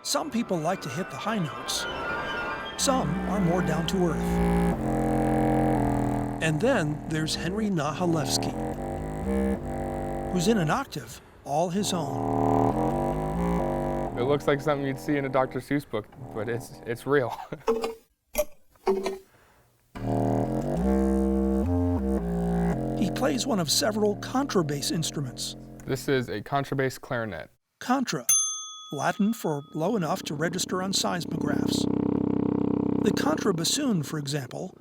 Some people like to hit the high notes. Some are more down to earth. And then there's Henry Nahalevsky, who's in an octave all his own. It looks like something you'd see in a Dr. Seuss book, but it's real. He plays one of several contrabass instruments. This is a contrabass clarinet. Contra, Latin for low enough to register on seismographs. The contrabassoon, for example,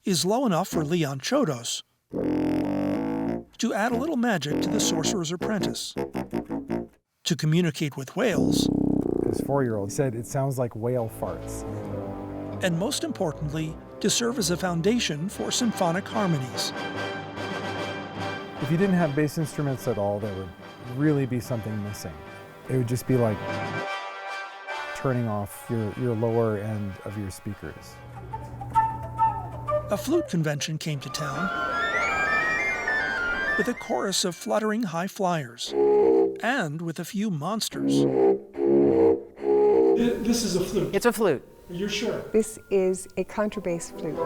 is low enough for Leon Chodos to add a little magic to The Sorcerer's Apprentice. To communicate with whales, This 4-year-old said it sounds like whale farts. and most importantly, to serve as a foundation for symphonic harmonies. If you didn't have bass instruments at all, there would really be something missing. It would just be like turning off your lower end of your speakers. A flute convention came to town with a chorus of fluttering high flyers and with a few monsters. This is a flute. It's a flute. You're sure? This is a contrabass flute.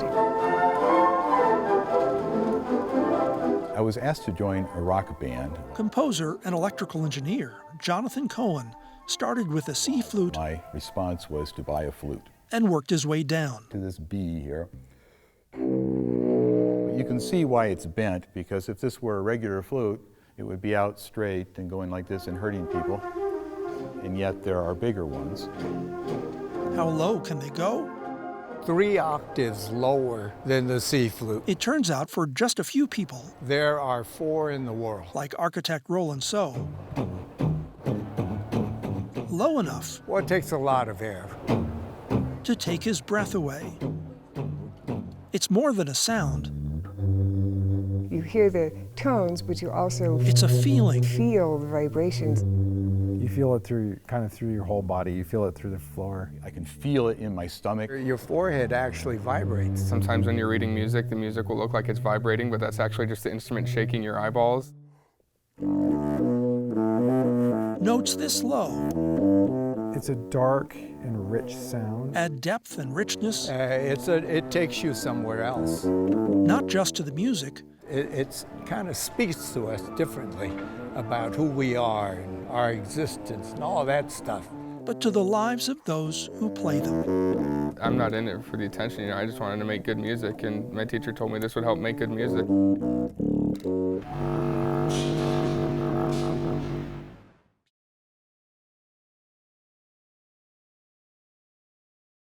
I was asked to join a rock band. Composer and electrical engineer Jonathan Cohen started with a C flute My response was to buy a flute. and worked his way down. To this B here. You can see why it's bent, because if this were a regular flute, it would be out straight and going like this and hurting people. And yet there are bigger ones. How low can they go? 3 octaves lower than the C flute. It turns out for just a few people, There are 4 in the world. like architect Roland So, low enough Well, it takes a lot of air. to take his breath away. It's more than a sound, You hear the tones, but you also it's a feeling. feel the vibrations. You feel it through your whole body. You feel it through the floor. I can feel it in my stomach. Your forehead actually vibrates. Sometimes when you're reading music, the music will look like it's vibrating, but that's actually just the instrument shaking your eyeballs. Notes this low It's a dark and rich sound. add depth and richness, It takes you somewhere else. not just to the music, It kind of speaks to us differently about who we are and our existence and all that stuff. but to the lives of those who play them. I'm not in it for the attention, I just wanted to make good music, and my teacher told me this would help make good music.